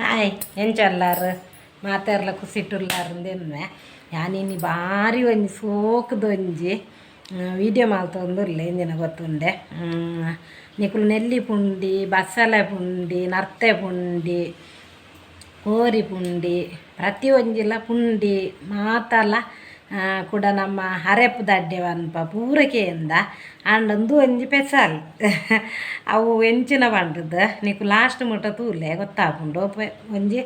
Hi ಎಂಚಲ್ಲಾರು ಮಾತಾಡ್ಲ ಕುಸಿಟ್ಟುಲ್ಲಾರು ಅಂದೆನ್ನೆ ಯಾನಿನ್ನಿ ಬಾರಿ ಒಂಜಿ ಸೋಕುದೊಂಜಿ video ಮಾಲ್ತೊಂದುಲ್ಲೆ ಇಂದಿನ ಗೊತ್ತುಂಡೆ ನಿಕುಲು ನೆಲ್ಲಿ ಪುಂಡಿ ಬಸಳೆ ಪುಂಡಿ ನರ್ತೆ ಪುಂಡಿ ಕೋರಿ ಪುಂಡಿ ಪ್ರತಿ ಒಂಜಿಲ ಪುಂಡಿ ಮಾತಲ ಕೂಡ ನಮ್ಮ ಹರೆಪ್ಪು ದಡ್ಡೆ ಅನ್ಪ ಪೂರಕೆಯಿಂದ ಅಂಡೊಂದು ಒಂಜಿ ಪೆಸಲ್ ಅವು ಎಂಚಿನ ಬಂಡದ್ದು ನೀಕು ಲಾಸ್ಟ್ ಮುಟ್ಟ ತೂಲೆ ಗೊತ್ತಾಪುಂಡು ಒಂಜಿ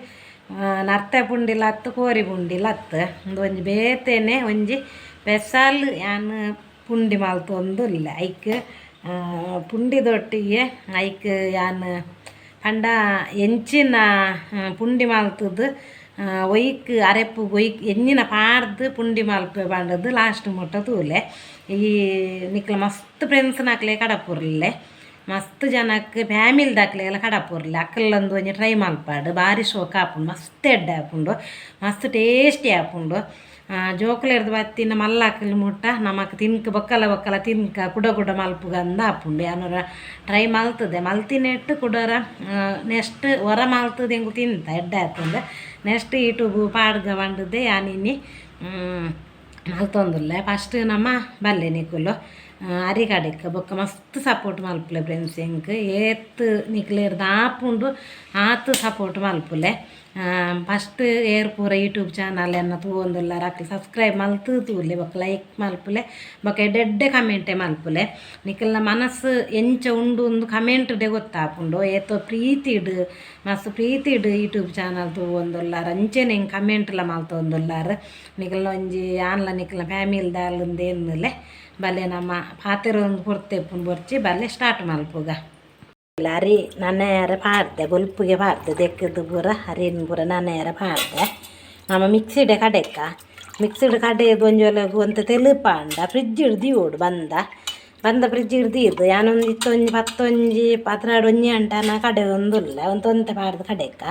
ನರ್ತೆ ಪುಂಡಿಲ ಹತ್ತು ಕೋರಿ ಪುಂಡಿಲ ಹತ್ತು ಒಂದು ಒಂಜಿ ಬೇತೇನೆ ಒಂಜಿ ಪೆಸಲ್ ಯಾನ್ ಪುಂಡಿ ಮಲ್ತೊಂದುಲ್ಲೆ ಐಕ್ ಪುಂಡಿದೊಟ್ಟಿಗೆ ಐಕ್ ಯಾನ್ ಪಂಡ ಎಂಚಿನ ಪುಂಡಿ ಮಲ್ತದ್ದು ಒಯ್ಕ್ ಅರೆಪ್ಪು ಒಯ್ಕ್ ಎಣ್ಣಿನ ಪಾಡ್ದು ಪುಂಡಿ ಮಲ್ಪೆ ಬಂಡದ್ದು ಲಾಸ್ಟ್ ಮುಟ್ಟ ತೂಲೆ ಈ ನಿಕ್ಲ ಮಸ್ತ್ ಫ್ರೆಂಡ್ಸ್ ನಾಕ್ಲೆ ಕಡಪುರ್ಲೆ ಮಸ್ತ್ ಜನಕ್ಕೆ ಫ್ಯಾಮಿಲಿ ದಾಕ್ಲೆ ಎಲ್ಲ ಕಡಪುರ್ಲೆ ಅಕ್ಕಲ್ಲೊಂದು ಒಂಜಿ ಟ್ರೈ ಮಲ್ಪಾಡು ಭಾರಿ ಶೋಕ್ ಆಪುಂಡು ಮಸ್ತ್ ಎಡ್ಡೆ ಆಪುಂಡು ಮಸ್ತ್ ಟೇಸ್ಟಿ ಆಪುಂಡು ಜೋಕುಲೆರ್ದು ಬತ್ತಿನ ಮಲ್ಲಾಕಲ್ ಮುಟ್ಟ ನಮಕ್ ತಿನ್ಕ ಬೊಕ್ಕಲ ತಿನ್ಕ ಕುಡ ಮಲ್ಪುಗಂದ ಆಪುಂಡು ಯಾನರ ಟ್ರೈ ಮಲ್ತದೆ ಮಲ್ತಿನೆಟ್ಟು ಕುಡರ ನೆಕ್ಸ್ಟ್ ಹೊರ ಮಲ್ತದೆ ಹೆಂಗು ತಿಂತ ಎಡ್ಡೆ ಆತಂದು ನೆಕ್ಸ್ಟ್ ಯೂಟ್ಯೂಬ್ ಪಾಡ್ಗ ಬಂಡದೆ ಯಾನಿನ್ನಿ ಮಲ್ತೊಂದುಲ್ಲೆ ಫಸ್ಟ್ ನಮ್ಮ ಬಲ್ಲೆ ನಿಕುಲು ಅರಿ ಕಡೆಕ್ಕ ಬೊಕ್ಕ ಮಸ್ತ್ ಸಪೋರ್ಟ್ ಮಲ್ಪುಲೆ ಫ್ರೆಂಡ್ಸ್ ಹೆಂಗೆ ಏತ್ ನಿಕ್ಲೇರ್ದು ಆಪುಂಡು ಆತು ಸಪೋರ್ಟ್ ಮಲ್ಪುಲೆ ಫಸ್ಟ್ ಏರ್ ಪೂರ ಯೂಟ್ಯೂಬ್ ಚಾನಲ್ ಎನ್ನ ತೂವೊಂದುಲ್ಲಾರ ಅಕ್ಲೆ ಸಬ್ಸ್ಕ್ರೈಬ್ ಮಲ್ತು ತೂಲೆ ಬೊಕ್ಕ ಲೈಕ್ ಮಲ್ಪುಲೆ ಬೊಕ್ಕ ಎಡ್ಡೆ ಕಮೆಂಟೆ ಮಲ್ಪುಲೆ ನಿಕಲ್ನ ಮನಸ್ಸು ಎಂಚ ಉಂಡು ಒಂದು ಕಮೆಂಟ್ಡೆ ಗೊತ್ತಾಪುಂಡು ಏತೋ ಪ್ರೀತಿಡ್ ಮಸ್ತ್ ಪ್ರೀತಿಡ್ ಯೂಟ್ಯೂಬ್ ಚಾನಲ್ ತೂವೊಂದುಲ್ಲಾರ ಅಂಚೆನೆ ಹಿಂಗೆ ಕಮೆಂಟ್ಲ ಮಲ್ತೊಂದುಲ್ಲಾರ ನಿಕಲ್ನ ಒಂಜಿ ಆನ್ಲ ನಿಕಲ್ನ ಫ್ಯಾಮಿಲಿ ದಾಲಂದೇನುಲೆ ಬಲ್ಲೆ ನಮ್ಮ ಪಾತೆರ ಒಂದು ಪೊರ್ತೆಪ್ಪುಂಡು ಬರ್ಚಿ ಬಲ್ಲೆ ಸ್ಟಾರ್ಟ್ ಮಲ್ಪುಗ ಅರಿ ನನ್ನೆಯರ ಪಾಡ್ದೆ ಬೊಲ್ಪುಗೆ ಪಾಡ್ದೆ ದೆಕ್ಕದು ಪೂರ ಅರಿನ ಪೂರ ನನ್ನೆಯರ ಪಾಡ್ದೆ ನಮ್ಮ ಮಿಕ್ಸಿಡೆ ಕಡೆಕ್ಕ ಮಿಕ್ಸಿಡ್ ಕಡೆದು ಒಂಜೊಲಗು ಅಂತ ತೆಲುಪಾಂಡ ಫ್ರಿಜ್ ಹಿಡ್ದು ಓಡು ಬಂದ ಫ್ರಿಜ್ ಹಿಡ್ದು ಯಾನೊಂದು ಇತ್ತೊಂಜಿ ಪತ್ತೊಂಜಿ ಪತ್ರಾಡು ಒಂಜಿ ಗಂಟನ ಕಡೆ ಒಂದುಲ್ಲ ಒಂದು ತೊಂತೆ ಪಾಡ್ದು ಕಡೆಕ್ಕ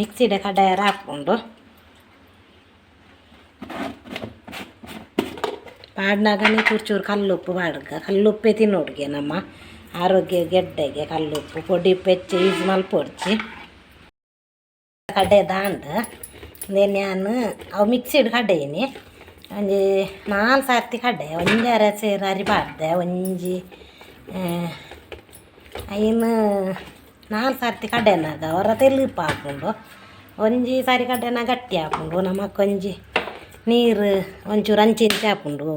ಮಿಕ್ಸಿಡೆ ಕಡೆಯರ ಹಾಕ್ಕೊಂಡು ಪಾಡ್ನಾಗನೇ ಚೂರು ಕಲ್ಲುಪ್ಪು ಕಲ್ಲುಪ್ಪೆ ತಿನ್ನೋಡ್ಗೆ ನಮ್ಮ ಆರೋಗ್ಯ ಗೆಡ್ಡೆಗೆ ಕಲ್ಲುಪ್ಪು ಪೊಡಿ ಪೆಚ್ಚ ಯೂಸ್ ಮಲ್ಪೊಡ್ಚಿ ಕಡೆ ದಾಂಡ್ ನಾನು ಅವು ಮಿಕ್ಸಿಡ್ ಕಡೆಯೀನಿ ಒಂಜಿ 4 ಸರ್ತಿ ಕಡೆ ಒಂಜಿ ಅರ ಸೇರು ಅರಿಬಾರ್ದೆ ಒಂಜಿ ಐನು 4 ಸರ್ತಿ ಕಡೆನಾಗ ಹೊರ ತೆಲುಪು ಹಾಕೊಂಡು ಒಂಜಿ ಸಾರಿ ಕಡೆನ ಗಟ್ಟಿ ಹಾಕೊಂಡು ನಮಕೊಂಜಿ ನೀರು ಒಂಚೂರು ಅಂಚಿಂಚ ಹಾಕೊಂಡು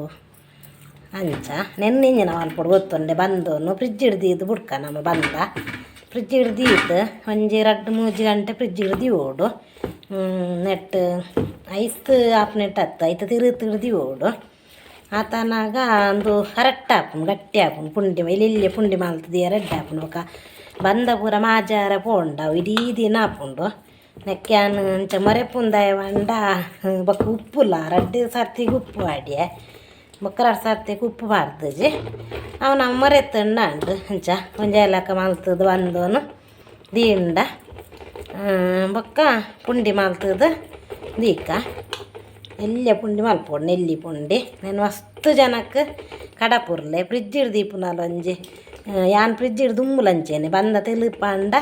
ಅಂಚ ನೆನ್ನಿಂಜಿನ ಮಲ್ಪೊಡು ಗೊತ್ತುಂಡೆ ಬಂದೋನು ಫ್ರಿಜ್ ಹಿಡ್ದಿದ್ದು ಬುಡ್ಕ ನಮ್ಮ ಬಂದ ಫ್ರಿಜ್ ಹಿಡ್ದಿದ್ದು ಒಂಜಿ 2-3 ಗಂಟೆ ಫ್ರಿಜ್ ಹಿಡ್ದು ಓಡು ನೆಟ್ ಐಸ್ ಆಪ್ನೆಟ್ ಹತ್ತು ಐತ ತಿರುಗಿ ಓಡು ಆತನಾಗ ಒಂದು ಕರೆಕ್ಟ್ ಹಾಪುಂಡು ಗಟ್ಟಿ ಹಾಪುಂಡು ಪುಂಡಿ ಇಲ್ಲಿ ಪುಂಡಿ ಮಲ್ತದ ರೆಡ್ಡಿ ಹಾಪುಂಡು ಬೊಕ ಬಂದ ಪೂರ ಮಾಜಾರ ಪೋಂಡ ಇಡೀ ದಿನ ಹಾಪುಂಡು ನೆಕ್ಕ್ಯಾನ್ ಅಂಚ ಮೊರೆಪುಂದಾಯ ಬಂಡ ಬೊಕ್ಕ ಉಪ್ಪುಲ್ಲ 2 ಸರ್ತಿಗೆ ಉಪ್ಪು ಆಡಿಯೆ ಬೊಕ್ಕ 2 ಸರ್ತಿಗೆ ಉಪ್ಪು ಬಾರ್ದಜಿ ಅವು ನಾವು ಮೊರೆತಂಡು ಅಂಚ ಒಂಜಿ ಏಲಕ್ಕ ಮಲ್ತದು ಬಂದೋನು ದೀಂಡ ಬೊಕ್ಕ ಪುಂಡಿ ಮಲ್ತದು ದೀಕ ಎಲ್ಲಿಯ ಪುಂಡಿ ಮಲ್ಪೊಡು ನೆಲ್ಲಿ ಪುಂಡಿ ನಾನು ಮಸ್ತ್ ಜನಕ್ಕೆ ಕಡಪುರ್ಲೆ ಫ್ರಿಜ್ ಹಿಡ್ದೀಪುನಾಲ ಒಂಜಿ ಯಾನ್ ಫ್ರಿಜ್ ಹಿಡ್ದು ಉಮ್ಮುಲಂಚೇನೆ ಬಂದ ತೆಲುಪಂಡ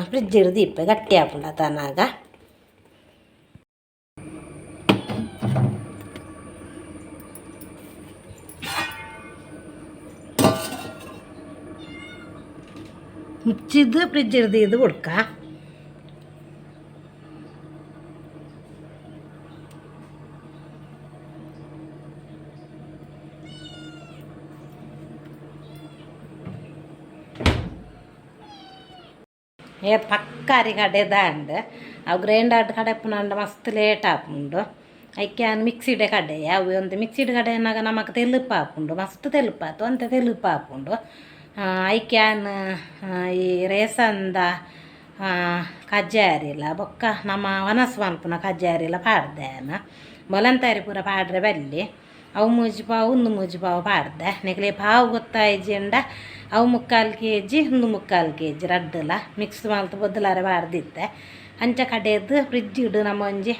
ಫ್ರಿಜ್ ಹಿಡ್ದು ಇಪ್ಪೆ ಗಟ್ಟಿ ಹಾಪುಂಡ ತನಾಗ ಮುಚ್ಚಿದ್ದು ಫ್ರಿಜ್ ಹಿಡ್ದು ಹುಡ್ಕ ಪಕ್ಕ ಅರಿ ಕಡೆ ದಾಂಡ್ ಅವು ಗ್ರೈಂಡರ್ ಕಡೆಪ್ಪುನಂಡ ಮಸ್ತ್ ಲೇಟ್ ಆಪುಂಡು ಐಕ್ಯಾನ್ ಮಿಕ್ಸಿಡೆ ಕಡೆ ಅವು ಒಂದು ಮಿಕ್ಸಿಡ್ ಕಡೆನಾಗ ನಮಕ್ ತೆಲುಪು ಹಾಪುಂಡು ಮಸ್ತ್ ತೆಲುಪು ಆತು ಅಂತ ತೆಲುಪು ಹಾಪುಂಡು ಐಕ್ಯಾನ್ ಈ ರೇಸಂದ ಕಜ್ಜಾರಿಲ ಬೊಕ್ಕ ನಮ್ಮ ವನಸ್ ಮಲ್ಪುನ ಕಜ್ಜಾರಿಲ ಪಾಡ್ದೆ ಮೊಲಂತಾರಿ ಪೂರ ಪಾಡ್ರೆ ಬಲ್ಲಿ ಅವು ಮೂಜಿ ಪಾವು 1 ಪಾವು ಪಾಡ್ದೆ ನೆಕ್ಲೆ ಪಾವು ಗೊತ್ತಾಯ್ಜಿಂಡ ಅವು 3/4 kg 1 kg ರಡ್ಡಲ ಮಿಕ್ಸ್ ಮಲ್ತು ಬೊದ್ದಲಾರೆ ಪಾಡ್ದಿತ್ತೆ ಅಂಚ ಕಡೆದು ಫ್ರಿಜ್ ಹಿಡು ನಮ್ಮ ಒಂಜಿ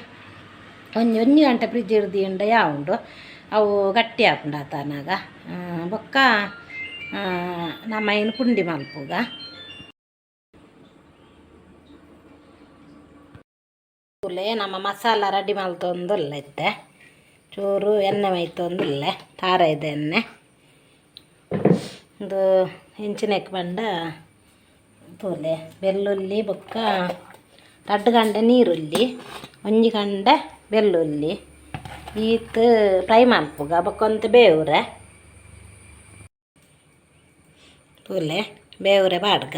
ಗಂಟೆ ಫ್ರಿಜ್ ಹಿಡ್ದಿಂಡ ಯಾವುಂಡು ಅವು ಗಟ್ಟಿ ಹಾಪುಂಡು ಆತನಾಗ ಬೊಕ್ಕ ನಮ್ಮ ಏನು ಪುಂಡಿ ಮಲ್ಪುಗ ಕೂಲೆ ನಮ್ಮ ಮಸಾಲ ರೆಡಿ ಮಲ್ತೊಂದುಲ್ಲ ಇತ್ತೆ ಚೂರು ಎಣ್ಣೆ ಮೈತೊಂದುಲ್ಲ ತಾರ ಇದೆ ಎಣ್ಣೆ ಒಂದು ಹೆಂಚಿನಕ್ಕೆ ಬಂಡ ತೋಲೆ ಬೆಳ್ಳುಳ್ಳಿ ಬೊಕ್ಕ 2 ಗಂಟೆ ನೀರುಳ್ಳಿ 1 ಗಂಟೆ ಬೆಳ್ಳುಳ್ಳಿ ಈತ್ ಫ್ರೈ ಮಲ್ಪುಗ ಬೊಕ್ಕೊಂತ ಬೇವ್ರೆ ತೋಲೆ ಬೇವ್ರೆ ಬಾಡ್ಗ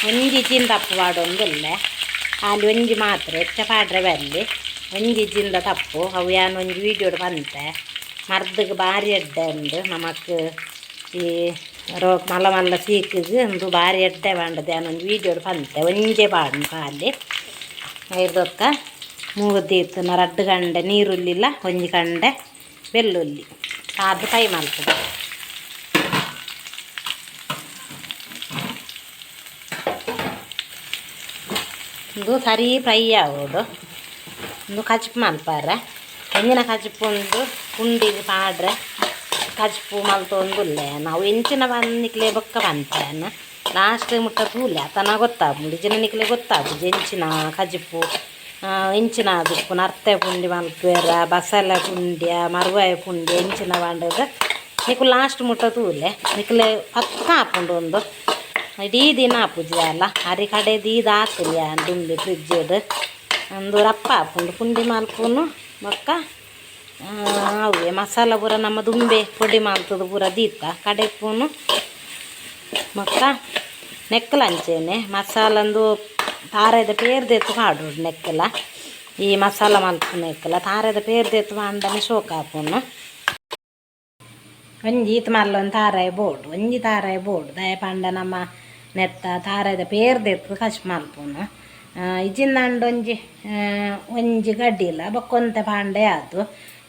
ಒಂಜಿ ಜಿಂದ ತಪ್ಪು ಪಾಡೊಂದುಲ್ಲೆ ಅಲ್ಲಿ ಒಂಜಿ ಮಾತ್ರ ಹೆಚ್ಚ ಪಾಡ್ರೆ ಬರಲಿ ಒಂಜಿ ಜಿಂದ ತಪ್ಪು ಅವು ಯಾನು ಒಂಜಿ ವೀಡಿಯೋಡು ಬಂತೆ ಮರ್ದಗೆ ಭಾರಿ ಎಡ್ಡೆ ಉಂಡು ನಮಕ್ ಈ ಮಲ್ಲ ಮಲ್ಲ ಸೀಕಿಗೆ ಒಂದು ಭಾರಿ ಎಡ್ಡೆ ಬಂಡದು ಯಾನೊಂದು ವೀಡಿಯೋಡು ಬಂತೆ ಒಂಜೇ ಪಾಡು ಕಾಲಿ ಐದೊಕ್ಕ ಮೂಗುದೀತು 2 ಗಂಟೆ ನೀರುಳ್ಳಿಲ್ಲ 1 ಗಂಟೆ ಬೆಳ್ಳುಳ್ಳಿ ಅದು ಫ್ರೈ ಮಾಡ್ತದೆ ಇದು ಸರಿ ಫ್ರೈ ಆಗೋದು ಒಂದು ಕಚ್ಪು ಮಲ್ಪಾರೆ ಎಂಜಿನ ಕಚ್ಪು ಒಂದು ಪುಂಡಿಗೆ ಪಾಡ್ರೆ ಕಚ್ಪು ಮಲ್ತೊಂದುಲ್ಲೆ ನಾವು ಎಂಚಿನ ಬಂದಿಕ್ಲೆ ಬೊಕ್ಕ ಬಂತೇನು ಲಾಸ್ಟ್ ಮುಟ್ಟ ತೂಲೆ ಆತನ ಗೊತ್ತಾಗ್ಬಿಡು ಜನ ನಿಕ್ಲೆ ಗೊತ್ತಾಗ್ಬಿಡು ಎಂಚಿನ ಕಜ್ಪು ಎಂಚಿನ ದಿಪ್ಪು ನರ್ತೆ ಪುಂಡಿ ಮಲ್ಪೇರ ಬಸಳೆ ಪುಂಡಿಯ ಮರುವಾಯ ಪುಂಡಿ ಎಂಚಿನ ಬಂಡದು ನಿಕ್ಕು ಲಾಸ್ಟ್ ಮುಟ್ಟ ತೂಲೆ ನಿಕ್ಲೆ ಪಕ್ಕ ಹಾಕೊಂಡು ಒಂದು ಇಡೀ ದಿನ ಆಪುಜಿ ಅಲ್ಲ ಅರಿ ಕಡೆ ದೀದ ಹಾಕಲಿ ದುಂಬಿ ಫ್ರಿಜ್ಜದು ಒಂದು ರಪ್ಪ ಹಾಕೊಂಡು ಪುಂಡಿ ಮಲ್ಪುನು ಬೊಕ್ಕ ಅವೇ ಮಸಾಲ ಪೂರ ನಮ್ಮ ದುಂಬೆ ಪೊಡಿ ಮಲ್ತದು ಪೂರ ದೀತ ಕಡೆ ಪೂನು ಬೊಕ್ಕ ನೆಕ್ಕಲಂಚೇನೆ ಮಸಾಲಂದು ತಾರದ ಪೇರ್ದೆತ್ತು ಪಾಡೋಡು ನೆಕ್ಕಲ ಈ ಮಸಾಲ ಮಲ್ಪು ನೆಕ್ಕಲ ತಾರದ ಪೇರ್ದೆತ್ತು ಪಾಂಡನೆ ಶೋಕ ಹಾಪುನು ಒಂಜಿ ಈತ ಮಲ್ಲೊಂದು ತಾರಾಯ ಬೋರ್ಡು ಒಂಜಿ ತಾರಾಯ ಬೋರ್ಡು ದಯ ಪಂಡ ನಮ್ಮ ನೆತ್ತ ತಾರಾಯದ ಪೇರ್ದೆತ್ತು ಕಚ್ ಮಲ್ಪುನು ಇಜಿಂದಂಡು ಒಂಜಿ ಗಡ್ಡಿಲ್ಲ ಬೊಕ್ಕೊಂತೆ ಪಾಂಡೆ ಆತು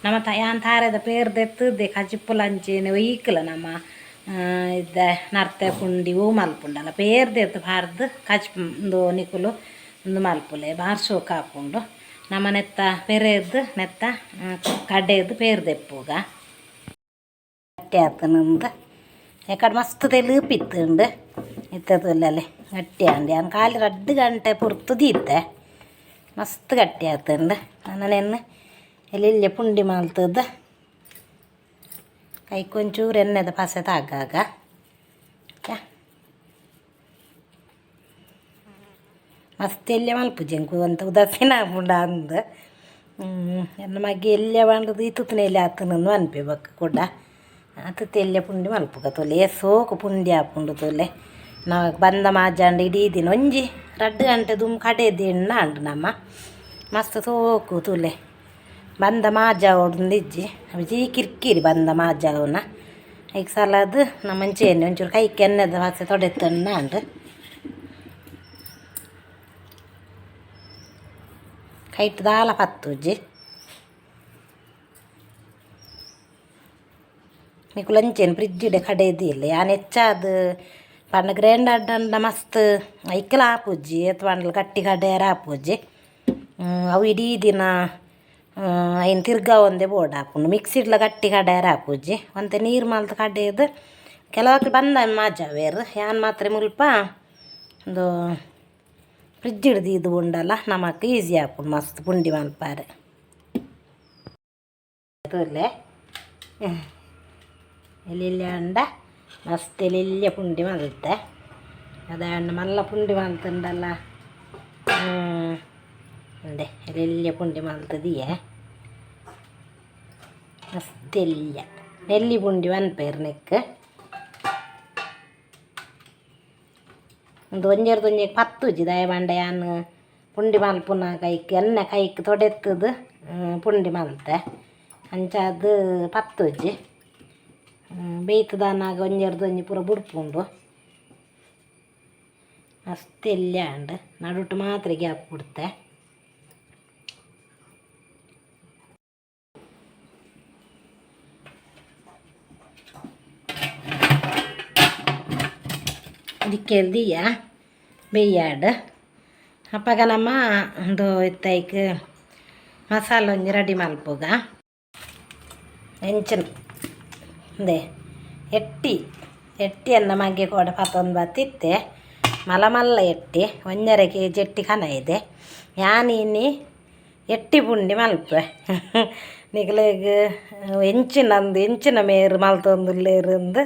ನಮ್ಮ ಯಾನ್ ತಾರಾಯದ ಪೇರ್ದೆತ್ತುದೆ ಕಚಿಪ್ಪುಲಂಚೇನೆ ಒಯ್ಕಲ ನಮ್ಮ ಇದ್ದ ನರ್ತೆ ಪುಂಡಿ ಹೂ ಮಲ್ಪುಂಡಲ್ಲ ಪೇರ್ದೆತ್ತು ಪಾರ್ದು ಕಚ್ಪು ನಿಕುಲು ಒಂದು ಮಲ್ಪುಲೆ ಬಾರ್ ಶೋಕ ಹಾಕೊಂಡು ನಮ್ಮ ನೆತ್ತ ಪೆರೆದ್ದು ನೆತ್ತ ಕಡ್ಡೆದ್ದು ಪೇರ್ದೆಪ್ಪುಗ ಗಟ್ಟಿ ಆತನಂದು ಯಾಕಡೆ ಮಸ್ತ್ ತೆಲುಪಿತ್ತುಂಡು ಇತ್ತದಲ್ಲೇ ಗಟ್ಟಿ ಅಂಡಿ ಅವ್ನು ಖಾಲಿ 2 ಗಂಟೆ ಪುರ್ತು ದೀತೆ ಮಸ್ತ್ ಗಟ್ಟಿ ಆತುಂಡು ನಾನೇನು ಎಲ್ಲಿ ಪುಂಡಿ ಮಲ್ತದ್ದು ಕೈಕೊಂಚೂರು ಎಣ್ಣೆದ ಪಸೆ ತಾಗಾಗ ಮಸ್ತ್ ಎಲ್ಲೆ ಮಲ್ಪುಜೆಂಕು ಅಂತ ಉದಾಸೀನ ಪುಂಡ ಅಂದು ಎನ್ನ ಮಗ್ಗಿ ಎಲ್ಲೆ ಬಂಡದು ಇತ್ತುತ್ತನೆಲ್ಲಿ ಆತನನ್ನು ಅನ್ಪೇಬೇಕು ಕೂಡ ಅದು ತೆಲ್ಲೆ ಪುಂಡಿ ಮಲ್ಪುಗ ತೊಲೆ ಸೋಕು ಪುಂಡಿ ಹಾಕೊಂಡು ತೊಲೆ ನಾವು ಬಂದ ಮಾಜಾಂಡು ಇಡೀ ದಿನ ಒಂಜಿ 2 ಗಂಟೆ ದುಮ್ ಕಡೆದು ಎಣ್ಣ ಅಂಡು ನಮ್ಮ ಮಸ್ತ್ ಸೋಕು ತುಲೆ ಬಂದ ಮಾಜ ಹೊಡ್ದಿಜ್ಜಿ ಜೀ ಕಿರ್ಕಿರಿ ಬಂದ ಮಾಜವನ್ನ ಈಗ ಸಲದು ನಮ್ಮ ಮಂಚೇನೆ ಒಂಚೂರು ಕೈಗೆ ಎಣ್ಣೆದ ವಾಸೆ ತೊಡೆತಣ್ಣ ಅಂಡು ಕೈಟ್ ದಾಲ ಪತ್ತುಜ್ಜಿ మీకు ಲಂಚೇನು ಫ್ರಿಜ್ಜಿಡೆ ಕಡೆದಿಲ್ಲ ಯಾನ್ ಹೆಚ್ಚಾದ ಪಂಡ ಗ್ರೈಂಡ್ ಅಡ್ಡಂಡ ಮಸ್ತ್ ಐಕ್ಕಲ ಹಾಪುಜ್ಜಿ ಎತ್ವಂಡ್ಲ ಗಟ್ಟಿ ಕಡೆಯರ ಹಾಪುಜ್ಜಿ ಅವು ಇಡೀ ದಿನ ಐನು ತಿರ್ಗಾ ಒಂದೇ ಬೋರ್ಡ್ ಹಾಕೊಂಡು ಮಿಕ್ಸಿಡ್ಲ ಗಟ್ಟಿ ಕಡೆಯರ ಹಾಪುಜ್ಜಿ ಒಂತೆ ನೀರು ಮಲ್ತ ಕಡೆಯದು ಕೆಲವಕ್ಕೆ ಬಂದ ಮಾಜವೇರು ಯಾನ್ ಮಾತ್ರ ಮುಲ್ಪ ಒಂದು ಫ್ರಿಜ್ ಹಿಡ್ದು ಇದು ಉಂಡಲ್ಲ ನಮಕ್ ಈಸಿ ಹಾಕೊಂಡು ಮಸ್ತ್ ಪುಂಡಿ ಮಲ್ಪಾರೆ ತೋರ್ಲೆ ಎಲ್ಲಿ ಅಂಡ ಮಸ್ತ್ ಎಲ್ಲಿ ಪುಂಡಿ ಮಲ್ತೆ ಅದೇ ಅಂಡ ಮಲ್ಲ ಪುಂಡಿ ಮಲ್ತುಂಡಲ್ಲ ಅಂದೆ ಎಲ್ಲಿ ಪುಂಡಿ ಮಲ್ತದಿಯೇ ಮಸ್ತ್ ಎಲ್ಲಿ ನೆಲ್ಲಿ ಪುಂಡಿ ಮನ್ಪೇರು ನೆಕ್ ಒಂದು ಒಂಜೆಗೆ 10 ಉಜ್ಜಿ ದಯ ಬಂಡ ಯಾನು ಪುಂಡಿ ಮಲ್ಪುನ ಕೈಕ್ ಎಣ್ಣೆ ಕೈಕ್ ತೊಡೆತ್ತದು ಪುಂಡಿ ಮಲ್ತೆ ಅಂಚಾದು 10 ಉಜ್ಜಿ ಬೇಯ್ತದಾನಾಗ ಒಂಜಿ ಪೂರ ಬುಡ್ಪುಂಡು ಮಸ್ತ್ ಎಲ್ಲಿ ಅಂಡು ನಡುಟು ಮಾತ್ರ ಗ್ಯಾಪ್ ಬಿಡ್ತೆ ಇದಕ್ಕೆ ದಿಯ ಬೇಯ್ಯಾಡು ಅಪ್ಪಾಗ ನಮ್ಮ ಒಂದು ಇತ್ತೈಕ್ ಮಸಾಲ ಒಂಜಿ ರೆಡಿ ಮಲ್ಪುಗ ಹೆಂಚಿನ ಅದೇ ಎಟ್ಟಿ ಎಟ್ಟಿಯನ್ನು ಮಗ್ಗೆ ಕೂಡ ಪತ್ತೊಂದು ಬತ್ತಿತ್ತೆ ಮಲ್ಲ ಮಲ್ಲ ಎಟ್ಟಿ 1.5 kg ಎಟ್ಟಿ ಕನ ಇದೆ ಯಾನಿನಿ ಎಟ್ಟಿ ಪುಂಡಿ ಮಲ್ಪೆ ನಿಗಲೆಗ್ ಎಂಚಿನ ಮೇರು ಮಲ್ತೊಂದುಲ್ಲೇருந்து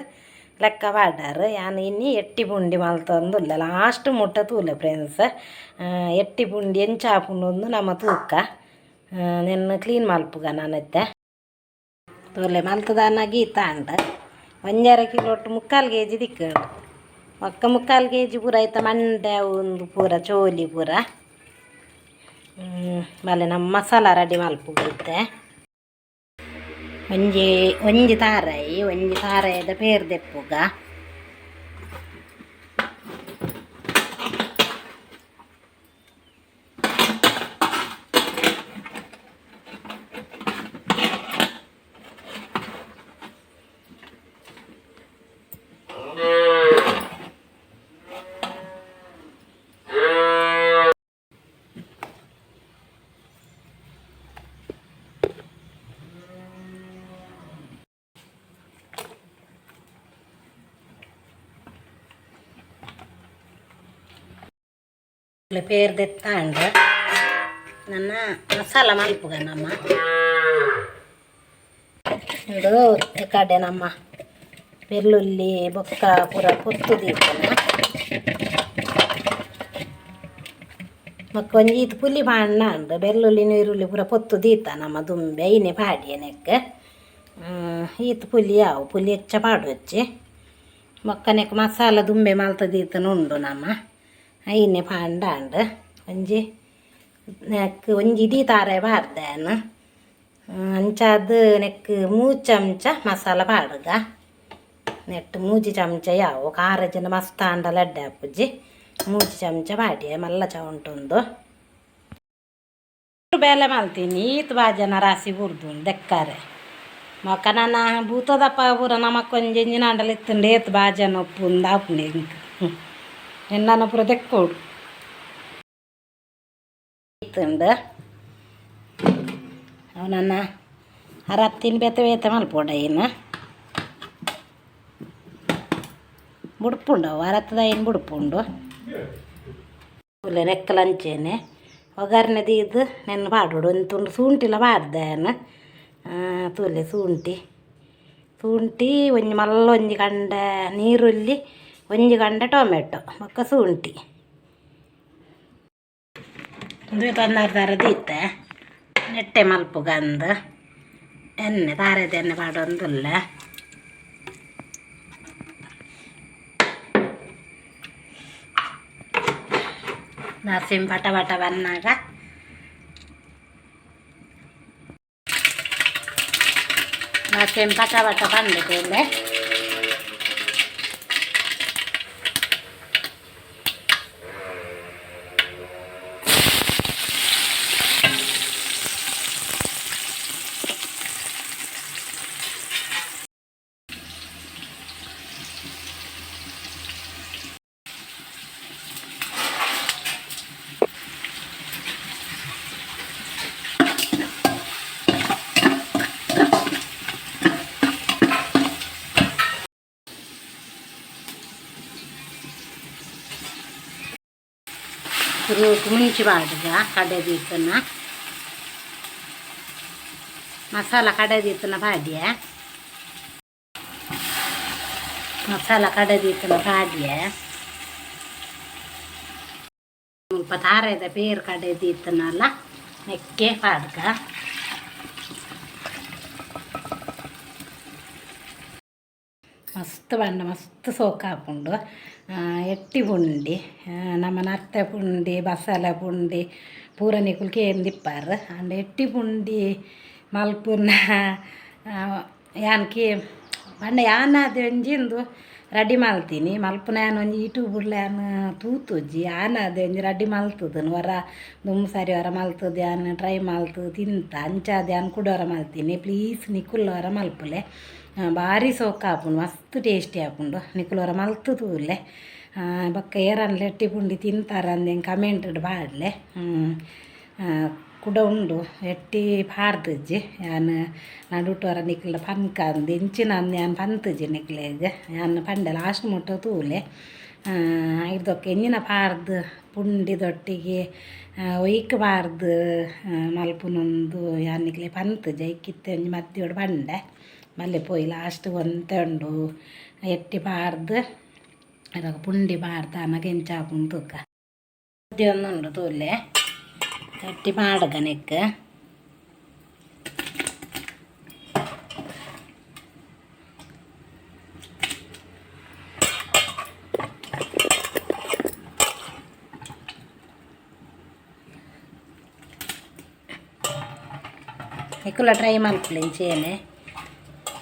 ಲೆಕ್ಕ ಪಾಡಾರು ಯಾನು ಇನ್ನಿ ಎಟ್ಟಿ ಪುಂಡಿ ಮಲ್ತೊಂದುಲ್ಲ ಲಾಸ್ಟ್ ಮುಟ್ಟ ತೂಲೆ ಫ್ರೆಂಡ್ಸ್ ಎಟ್ಟಿ ಪುಂಡಿ ಎಂಚಾಪುಂಡು ನಮ್ಮ ತೂಕ ನೆನ್ನು ಕ್ಲೀನ್ ಮಲ್ಪುಗ ನಾನತ್ತೆ ತೂಲೆ ಮಲ್ತದಾನ ಗೀತ ಅಂಡ 1.5 kg 3/4 kg ದಿಕ್ಕಂಡು ಒಕ್ಕ 3/4 kg ಪೂರ ಐತ ಮಂಡೆ ಒಂದು ಪೂರ ಚೋಲಿ ಪೂರ ಬಲೆ ನಮ್ಮ ಮಸಾಲ ರೆಡಿ ಮಲ್ಪುಗೈತೆ ಒಂಜಿ ತಾರಾಯದ ಪೇರು ದೆಪ್ಪುಗ ಪೇರು ದೆತ್ತಾಂಡ ನನ್ನ ಮಸಾಲ ಮಲ್ಪುಗ ನಮ್ಮ ಇದು ಈ ಕಡೆ ನಮ್ಮ ಬೆಳ್ಳುಳ್ಳಿ ಬೊಕ್ಕ ಪೂರ ಕೊತ್ತು ದೀಪನ ಮಕ್ಕ ಒಂಜಿ ಇದು ಪುಲಿ ಬಾಣ್ಣ ಉಂಡು ಬೆಳ್ಳುಳ್ಳಿ ನೀರುಳ್ಳಿ ಪೂರ ಪೊತ್ತು ದೀತ ನಮ್ಮ ದುಂಬೆ ಐನೆ ಪಾಡಿ ನೆಕ್ ಈತ ಪುಲಿ ಯಾವು ಪುಲಿ ಹೆಚ್ಚ ಪಾಡು ಹಚ್ಚಿ ಮೊಕ್ಕನೆಕ್ ಮಸಾಲ ದುಂಬೆ ಮಲ್ತ ದೀತನುಂಡು ನಮ್ಮ ಐನೆ ಪಾಂಡ ಒಂಜಿ ನೆಕ್ ಒಂಜಿ ಇಡೀ ತಾರೆ ಬಾರ್ದೇನು ಅಂಚಾದ ನೆಕ್ 3 ಚಮಚ ಮಸಾಲ ಪಾಡುಗ ನೆಟ್ಟು 3 ಚಮಚ ಯಾವು ಖಾರ ಜನ ಮಸ್ತ್ ಅಂಡ ಲಡ್ಡೆ ಹಾಪುಜಿ 3 ಚಮಚ ಪಾಡಿ ಮಲ್ಲ ಚೌಂಟುಂದು ಬೇಲೆ ಮಲ್ತೀನಿ ಈತ ಬಾಜನ ರಾಸಿ ಬುರ್ದು ದೆಕ್ಕಾರೆ ಮೊಕ್ಕ ನನ್ನ ಭೂತದಪ್ಪ ಪೂರ ನಮಕ್ ಒಂಜಿ ನಾಂಡಲ್ ಎತ್ತುಂಡು ಏತ್ ಬಾಜನ ಒಪ್ಪುಂದು ಆಪುಂಡು ಇಂಕ ಎನ್ನ ಪೂರ ದೆಕ್ಕೋಡು ಇತ್ತುಂಡು ಅವನನ್ನ ಅರತ್ತಿನ ಬೇತೆ ಮಲ್ಪೋಡ ಏನು ಬುಡ್ಪುಂಡು ಅವು ಅರತ್ತದ ಏನು ಬುಡ್ಪುಂಡು ನೆಕ್ಕಲಂಚೇನೆ ಒಗ್ಗರಣೆ ದೀದು ನೆನ್ನು ಪಾಡೋಡು ಒಂದು ತುಂಡು ಶುಂಠಿಲ ಬಾರ್ದೇನು ತೂಲೆ ಶುಂಠಿ ಒಂಜಿ ಮಲ್ಲ ಒಂಜಿ ಕಂಡ ನೀರುಳ್ಳಿ ಒಂಜಿ ಕಂಡ ಟೊಮೆಟೊ ಮೊಕ್ಕ ಶುಂಠಿ ಒಂದು ತರ ದೀತೆ ನೆಟ್ಟೆ ಮಲ್ಪುಗಂದು ಎಣ್ಣೆ ತಾರೆದ ಎಣ್ಣೆ ಪಾಡೊಂದುಲ್ಲ ನರಸಿಂಹ ಪಟ ಬನ್ನಾಗ ನರಸಿಂಹ ಪಟ ಬಂದಿದೆ ಮುಂಚಿ ಬಾಡಿಗ ಕಡೆದೀತನ ಮಸಾಲ ಕಡೆದೀತನ ಬಾಡಿಯ ಸ್ವಲ್ಪ ತಾರದ ಪೇರು ಕಡೆದೀತನಲ್ಲ ನೆಕ್ಕೆ ಪಾಡ್ಗ ಮಸ್ತ್ ಬಂಡ ಮಸ್ತ್ ಸೋಕು ಹಾಕೊಂಡು ಎಟ್ಟಿ ಪುಂಡಿ ನಮ್ಮ ನತ್ತೆ ಪುಂಡಿ ಬಸಳೆ ಪುಂಡಿ ಪೂರ ನಿಕುಲ್ಕೆ ಎಂದಿಪ್ಪಾರು ಅಂಡ್ ಎಟ್ಟಿ ಪುಂಡಿ ಮಲ್ಪುನ ಯಾನ್ಕಿ ಬಂಡ ಯಾನಾದ ಒಂಜಿಂದು ರೆಡಿ ಮಲ್ತೀನಿ ಮಲ್ಪುನ ಯಾನು ಒಂಜಿ ಯೂಟ್ಯೂಬ್ಲ ಯಾನು ತೂತುಜ್ಜಿ ಆನಾದ ಒಂಜಿ ರೆಡಿ ಮಲ್ತದನು ಹೊರ ದುಮ್ ಸರಿ ಹೊರ ಮಲ್ತದ ಯಾನು ಟ್ರೈ ಮಲ್ತು ತಿಂತ ಅಂಚಾದ ಯಾನು ಕುಡೋರ ಮಲ್ತೀನಿ ಪ್ಲೀಸ್ ನಿಕುಲ್ಲವರ ಮಲ್ಪುಲೆ ಭಾರಿ ಸೋಕು ಹಾಪುಂಡು ಮಸ್ತ್ ಟೇಸ್ಟಿ ಹಾಪುಂಡು ನಿಕುಲವರ ಮಲ್ತು ತೂಲೆ ಬೊಕ್ಕ ಏರನ್ಲ ಎಟ್ಟಿ ಪುಂಡಿ ತಿಂತಾರ ಅಂದೆ ಕಮೆಂಟ್ ಬಾಡ್ಲೆ ಕುಡ ಉಂಡು ಎಟ್ಟಿ ಪಾಡ್ದಜ್ಜಿ ಯಾನು ನಡುಟೋರ ನಿಕ್ಲ ಪನ್ಕ ಅಂದು ಇಂಚಿನ ಅಂದು ಯಾನು ಪಂತಜ್ಜಿ ನಿಕ್ಲೆಗ್ ಯಾನು ಪಂಡೆ ಲಾಸ್ಟ್ ಮುಟ್ಟ ತೂಲೆ ಇದಕ್ಕೆ ಎಂಜಿನ ಪಾರ್ದು ಪುಂಡಿದೊಟ್ಟಿಗೆ ಒಯ್ಕಬಾರ್ದು ಮಲ್ಪುನೊಂದು ಯಾನಿಗ್ಲೆ ಪಂತು ಜೈಕಿತ್ತೆ ಒಂಜಿ ಮದ್ಯೋಡು ಬಂಡೆ ಮಲ್ಲೆ ಪೋಯಿ ಲಾಸ್ಟ್ ಒಂತೆ ಉಂಡು ಎಟ್ಟಿ ಪಾರ್ದು ಅದಕ್ಕೆ ಪುಂಡಿ ಪಾರ್ದು ಅನಗೆ ಎಂಚಾಪುಂಡು ತೂಕ ಒಂದುಂಡು ತೂಲೆ ಎಟ್ಟಿ ಪಾಡಗ ನೆಕ್ ఎక్కువ ట్రై మల్పులే చేయనే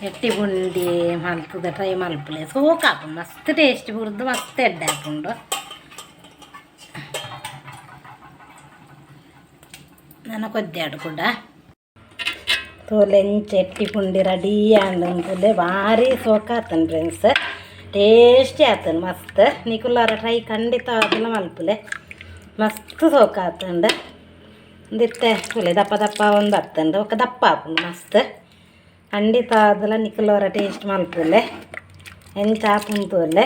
ఎట్టి బుండి మల్పుದ ಟ್ರೈ ಮಲ್ಪಲೆ ಸೋಕಾಪುಂಡು ಮಸ್ತ್ ಟೇಸ್ಟ್ ಬುರ್ದು ಮಸ್ತ್ ಎಡ್ಡೆ ಹಾಕೊಂಡು ನಾನು ಕೊದ್ದಾಡು ಕೂಡ ತೋಲೆಂಚ ಎಟ್ಟಿ ಪುಂಡಿ ರೆಡಿ ಅಂದಂತಲೇ ಭಾರಿ ಸೋಕಾತನ್ ಫ್ರೆಂಡ್ಸ್ ಟೇಸ್ಟಿ ಆತನ್ ಮಸ್ತ್ ನಿಕುಲಾರ ಟ್ರೈ ಖಂಡಿತ ಅದೆಲ್ಲ ಮಲ್ಪಲೆ ಮಸ್ತ್ ಸೋಕಾತಂಡು ಒಂದಿತ್ತೆ ತುಲೆ ದಪ್ಪ ದಪ್ಪ ಒಂದು ಹತ್ತಂಡು ఒక ದಪ್ಪ ಹಾಕೊಂಡು ಮಸ್ತ್ ಖಂಡಿತ ಅದೆಲ್ಲ ನಿಖಲವರ ಟೇಸ್ಟ್ ಮಲ್ಪುಲೆ ಎಂಚ ಹಾಕುಂತುಲೆ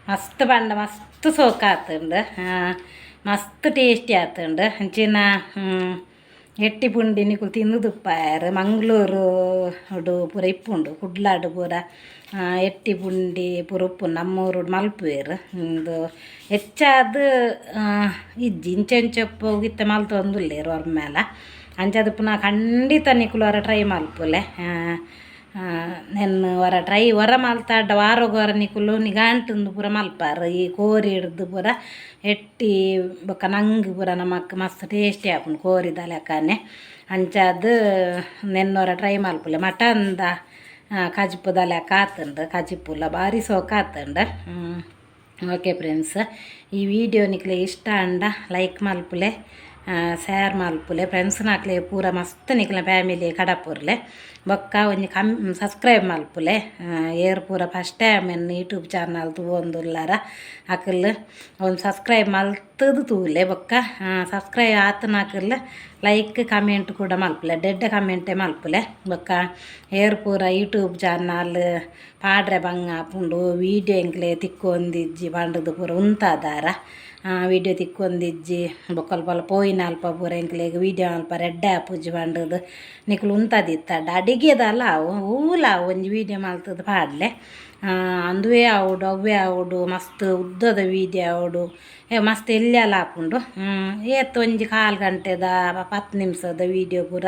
ಮಸ್ತ್ ಬಂಡ ಮಸ್ತ್ ಸೋಕ ಆತುಂಡು ಮಸ್ತ್ ಟೇಸ್ಟಿ ಆತುಂಡು ಅಂಚಿನ ಎಟ್ಟಿ ಪುಂಡಿ ನಿಕುಲು ತಿಂದು ತುಪ್ಪಾಯರು ಮಂಗಳೂರು ಪೂರ ಇಪ್ಪುಂಡು ಕುಡ್ಲಾಡು ಪೂರ ಎಟ್ಟಿ ಪುಂಡಿ ಪೂರ ಉಪ್ಪು ನಮ್ಮೂರು ಮಲ್ಪುವೆರು ಒಂದು ಹೆಚ್ಚಾದ ಇಜ್ಜಿ ಇಂಚೆಂಚೊಪ್ಪು ಗಿತ್ತ ಮಲ್ತೊಂದುಲ್ಲೇರು ಅವ್ರ ಮೇಲೆ ಅಂಚದು ಪುನಃ ಖಂಡಿತ ನಿಕುಲು ಅವರ ಟ್ರೈ ಮಲ್ಪುಲೆ ನೆನ್ನು ಹೊರ ಟ್ರೈ ಹೊರ ಮಲ್ತಾಡ್ಡ ವಾರೋಗವರ ನಿಕುಲು ನಿಗಾಂಟುಂದು ಪೂರ ಮಲ್ಪಾರು ಈ ಕೋರಿ ಹಿಡ್ದು ಪೂರ ಎಟ್ಟಿ ಬೊಕ್ಕ ನಂಗೆ ಪೂರ ನಮಕ್ ಮಸ್ತ್ ಟೇಸ್ಟಿ ಆಪುಂಡು ಕೋರಿದ ಲೆಕ್ಕನೆ ಅಂಚಾದು ನೆನ್ನೊರ ಟ್ರೈ ಮಲ್ಪುಲೆ ಮಟನ್ದ ಕಜಿಪುದ ಲೆಕ್ಕ ಆತುಂಡು ಕಜಿಪುಲ ಭಾರಿ ಸೋಕ ಆತುಂಡು ಓಕೆ ಫ್ರೆಂಡ್ಸ್ ಈ ವಿಡಿಯೋ ನಿಕ್ಲೆ ಇಷ್ಟ ಅಂಡ ಲೈಕ್ ಮಲ್ಪುಲೆ ಶೇರ್ ಮಲ್ಪುಲೆ ಫ್ರೆಂಡ್ಸ್ ನಾಕ್ಲೆ ಪೂರ ಮಸ್ತ್ ನಿಕ್ಲ ಫ್ಯಾಮಿಲಿ ಕಡಪುರ್ಲೆ ಬೊಕ್ಕ ಒಂಜಿ ಸಬ್ಸ್ಕ್ರೈಬ್ ಮಲ್ಪುಲೆ ಏರ್ ಪೂರ ಫಸ್ಟ್ ಟೈಮ್ ಎನ್ನ ಯೂಟ್ಯೂಬ್ ಚಾನಲ್ ತೂವೊಂದುಲ್ಲಾರ ಅಕಲ್ ಒಂದು ಸಬ್ಸ್ಕ್ರೈಬ್ ಮಲ್ತದು ತೂಲೆ ಬೊಕ್ಕ ಸಬ್ಸ್ಕ್ರೈಬ್ ಆತನಾಕಲ್ ಲೈಕ್ ಕಮೆಂಟ್ ಕೂಡ ಮಲ್ಪುಲೆ ಡೆಡ್ಡ ಕಮೆಂಟೇ ಮಲ್ಪುಲೆ ಬೊಕ್ಕ ಏರ್ ಪೂರ ಯೂಟ್ಯೂಬ್ ಚಾನಲ್ ಪಾಡ್ರೆ ಬಂಗ ಆಪುಂಡು ವೀಡಿಯೋ ಎಂಕ್ಲೆ ತಿಕ್ಕೊಂದಿಜ್ಜಿ ಬಂಡದು ಪೂರ ಉಂತಾದಾರ ವೀಡಿಯೋ ತಿಕ್ಕೊಂದಿಜ್ಜಿ ಬೊಕ್ಕಲ್ಪ ಪೋಯಿನ ಅಲ್ಪ ಪೂರ ಎಂಕ್ಲೆಗ್ ವೀಡಿಯೋ ಅಲ್ಪ ರೆಡ್ಡೆ ಆಪುಜ್ಜಿ ಬಂಡದು ನಿಕ್ಲು ಉಂತದಿತ್ತಡ್ಡ ಅಡಿಗೆದಲ್ಲ ಅವು ಹೂಲ ಒಂಜಿ ವೀಡಿಯೋ ಮಲ್ತದ ಪಾಡ್ಲೆ ಅಂದುವೇ ಆವಡು ಅವೇ ಆವಡು ಮಸ್ತ್ ಉದ್ದದ ವೀಡಿಯೋ ಆವಡು ಮಸ್ತ್ ಎಲ್ಲೆಲ್ಲ ಹಾಪುಂಡು ಏತ್ ಒಂಜಿ 1/4 ಗಂಟೆದ 10 ನಿಮಿಷದ ವೀಡಿಯೋ ಪೂರ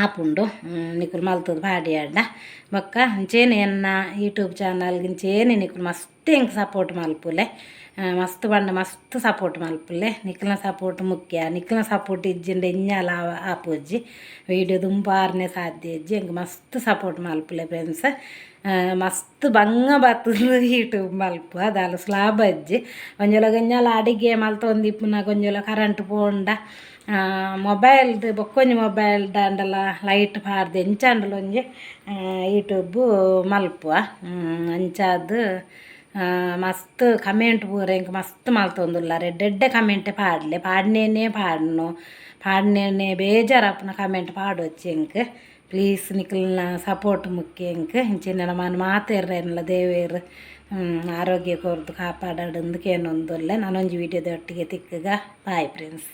ಆಪುಂಡು ನಿಕುಲು ಮಲ್ತದ ಪಾಡಿ ಆಡ್ಡ ಬೊಕ್ಕ ಅಂಚೇನೆ ಎನ್ನ ಯೂಟ್ಯೂಬ್ ಚಾನಲ್ಗಿಂಚೇನೆ ನಿಕುಲು ಮಸ್ತ್ ಹೆಂಗೆ ಸಪೋರ್ಟ್ ಮಲ್ಪುಲೆ ಮಸ್ತ್ ಬಂಡ ಮಸ್ತ್ ಸಪೋರ್ಟ್ ಮಲ್ಪುಲೆ ನಿಕ್ಲಿನ ಸಪೋರ್ಟ್ ಮುಖ್ಯ ನಿಕ್ಲಿನ ಸಪೋರ್ಟ್ ಇಜ್ಜಿಂಡ ಇನ್ಯಾಲ ಆಪುಜ್ಜಿ ವೀಡಿಯೋ ದುಂಬಾರನೆ ಸಾಧ್ಯ ಇಜ್ಜಿ ಹೆಂಗೆ ಮಸ್ತ್ ಸಪೋರ್ಟ್ ಮಲ್ಪುಲೆ ಫ್ರೆಂಡ್ಸ್ ಮಸ್ತ್ ಬಂಗ ಬರ್ತದ ಯೂಟ್ಯೂಬ್ ಮಲ್ಪು ಅದಾಲ ಸ್ಲಾಬ್ ಅಜ್ಜಿ ಒಂಜೊಲ ಗಂಜಲ ಅಡಿಗೆ ಮಲ್ತೊಂದಿಪ್ಪುನ ಗೊಂಜೊಲ ಕರೆಂಟ್ ಪೋಂಡ ಮೊಬೈಲ್ದು ಬೊಕ್ಕೊಂಜಿ ಮೊಬೈಲ್ ದಾಂಡಲ ಲೈಟ್ ಪಾಡ್ದು ಎಂಚಾಂಡಲ ಒಂಜಿ ಯೂಟ್ಯೂಬ್ ಮಲ್ಪುವ ಅಂಚಾದು ಮಸ್ತ್ ಕಮೆಂಟ್ ಪೂರ ಇಂಕ ಮಸ್ತ್ ಮಲ್ತೊಂದುಲ್ಲಾರೆ ರೆಡ್ಡೆ ಕಮೆಂಟೇ ಪಾಡ್ಲೆ ಪಾಡ್ನೇನೆ ಪಾಡ್ನೇನೆ ಬೇಜಾರಾಪುನ ಕಮೆಂಟ್ ಪಾಡೊಚ್ಚಿ ಇಂಕ ಪ್ಲೀಸ್ ನಿಕ್ಲಿನ ಸಪೋರ್ಟ್ ಮುಖ್ಯ ಇಂಕ ಇಂಚಿನ ನಮ್ಮನ್ನು ಮಾತೇರ್ರೆನ್ಲ ದೇವೇರು ಆರೋಗ್ಯ ಕೊರ್ದು ಕಾಪಾಡಂದು ಕೇನೊಂದುಲ್ಲೆ ನಾನೊಂಜಿ ವೀಡಿಯೋದ ಒಟ್ಟಿಗೆ ತಿಕ್ಕಗ ಬಾಯ್ ಫ್ರೆಂಡ್ಸ್.